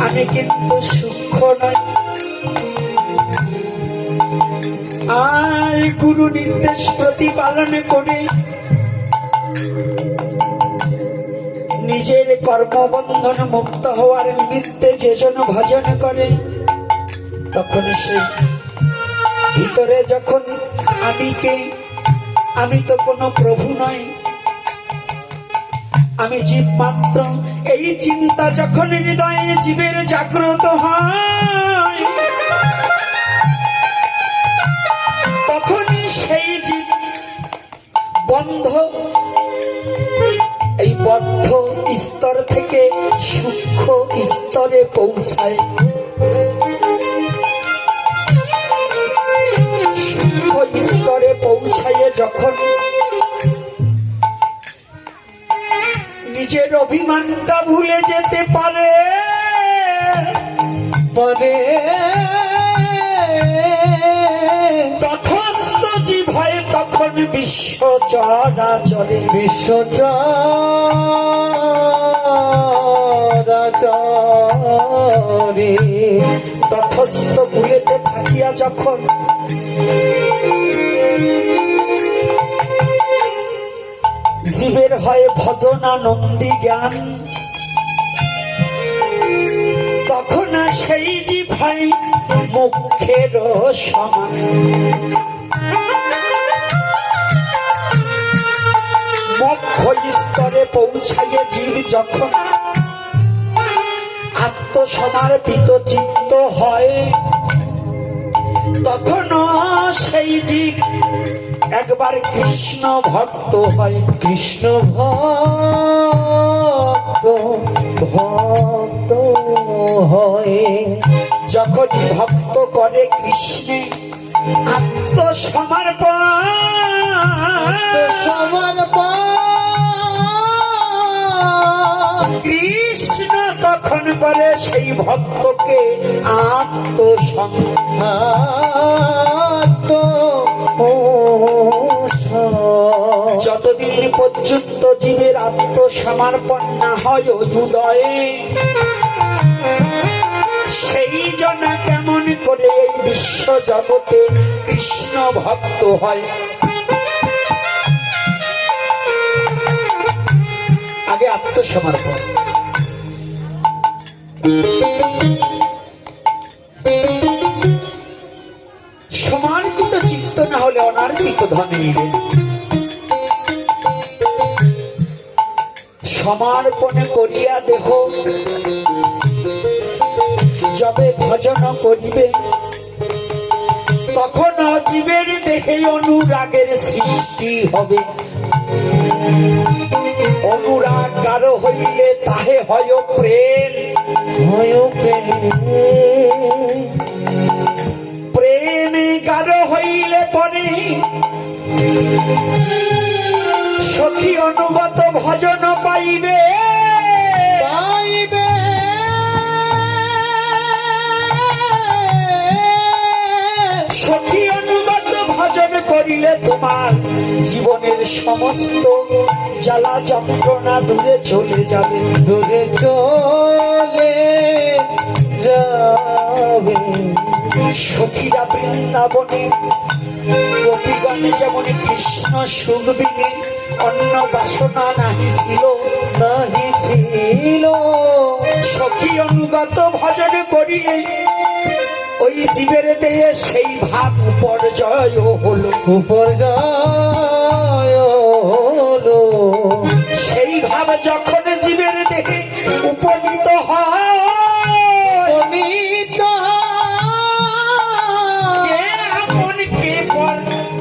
আমি কিন্তু সূক্ষ্ম নই। আর গুরু নির্দেশ প্রতিপালন করে নিজের কর্মবন্ধন মুক্ত হওয়ার নিমিত্তে যে জন ভজন করে, তখন সে ভিতরে যখন আমি কে, আমি তো কোনো প্রভু নয়, আমি জীব মাত্র, এই চিন্তা যখন হৃদয়ে জীবের জাগ্রত হয়, তখনই সেই জীব বন্ধ, এই বদ্ধ স্তর থেকে সূক্ষ্ম স্তরে পৌঁছায়। সূক্ষ্ম স্তরে পৌঁছায় যখন নিজের অভিমানটা ভুলে যেতে পারে, তথস্থ জীব হয় তখন বিশ্ব চরাচরে, বিশ্ব চরাচরে তথস্থ ভুলেতে থাকিয়া যখন জীবের হয় ভজনানন্দী জ্ঞান, তখন সেই জীব হয় মুখের সমান। মোক্ষ স্তরে পৌঁছাইয়ে জীব যখন আত্মসমর্পিত চিত্ত হয়, তখন সেই জীব একবার কৃষ্ণ ভক্ত হয়। কৃষ্ণ ভক্ত ভক্ত হয় যখনই ভক্ত করে কৃষ্ণে আত্মসমর্পণ, কৃষ্ণ তখন করে সেই ভক্তকে যতদিন পর্যন্ত জীবের আত্মসমর্পণ না হয় হৃদয়ে, সেই জন কেমন করে এই বিশ্ব জগতে কৃষ্ণ ভক্ত হয়। আগে আত্মসমর্পণ। সমার্পিত চিত্ত না হলে অনার্পিত ধনে নিবে। সমর্পণ করিয়া দেহ যবে ভজন করিবে, তখন জীবের দেহে অনুরাগের সৃষ্টি হবে। অনুরাগ গাঢ় হইলে তাহে হয় প্রেম, প্রেমে গাঢ় হইলে পরে সখী অনুগত ভজন পাইবে। সখী অনুগত ভজন করিলে তোমার জীবনের সমস্ত জ্বালা যন্ত্রণা দূরে চলে যাবে, দূরে চলে যাবে। সখীরা বৃন্দাবনে গোপীগণ যেমন কৃষ্ণ সুখবিনে অন্য বাসনা নাহি ছিল, সখী অনুগত ভজন করিলে ওই জীবের দেহে সেই ভাব উপর্জয় হলো, সেই ভাব যখন জীবের দেহে উপনীত হয়,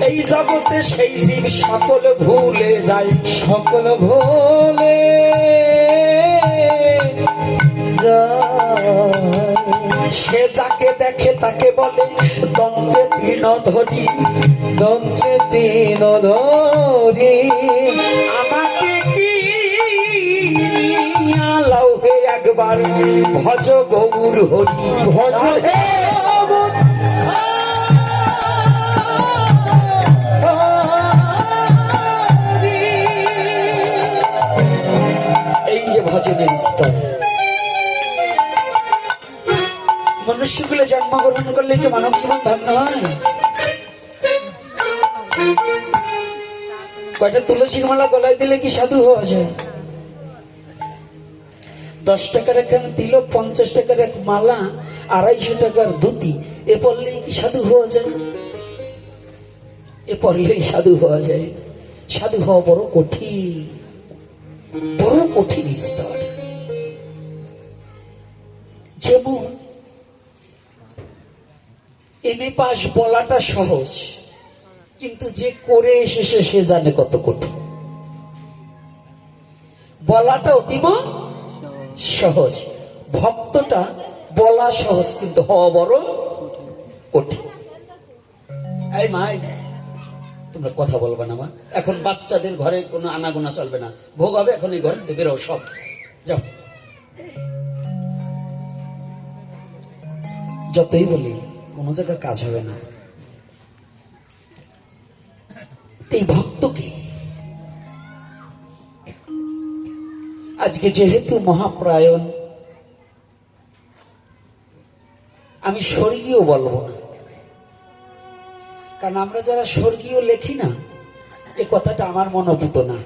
এই জগতে সেই জীব সকল ভুলে যায়, সকল ভুলে সে যাকে দেখে তাকে বলে দন্তে তৃণধরি, দন্তে তৃণধরি। আমাকে কি লাও হে একবার ভজ গৌর হরি, ভজ হে এই যে ভজনের স্তর, মনুষ্যকুলে জন্মগ্রহণ করলে কি মানব জীবন ধন্য হয়? কয়টা তুলসীর মালা গলায় দিলে কি সাধু হওয়া যায়? 10 টাকার এখানে দিল, 50 টাকার এক মালা, 250 টাকার ধুতি, এ পড়লেই কি সাধু হওয়া যায়? এ পড়লেই সাধু হওয়া যায়? সাধু হওয়া বড় কঠিন, বড় কঠিন স্তর। যেমন এমএ পাস বলাটা সহজ, কিন্তু যে করে এসেছে সে জানে কত কঠিন। বলাটা অতীব সহজ, ভক্তটা বলা সহজ কিন্তু হওয়া বড় কঠিন। এই মাই, তোমরা কথা বলবে না মা, এখন বাচ্চাদের ঘরে কোনো আনাগোনা চলবে না, ভোগ হবে এখন, এই ঘর থেকে বেরো সব, যাও। যতই বলি কোনো জায়গায় কাজ হবে না। এই ভক্তকে আজকে যেহেতু মহাপ্রায়ণ, আমি স্বর্গীয় বলবো না, কারণ আমরা যারা স্বর্গীয় লেখি না, এ কথাটা আমার মনোভূত না।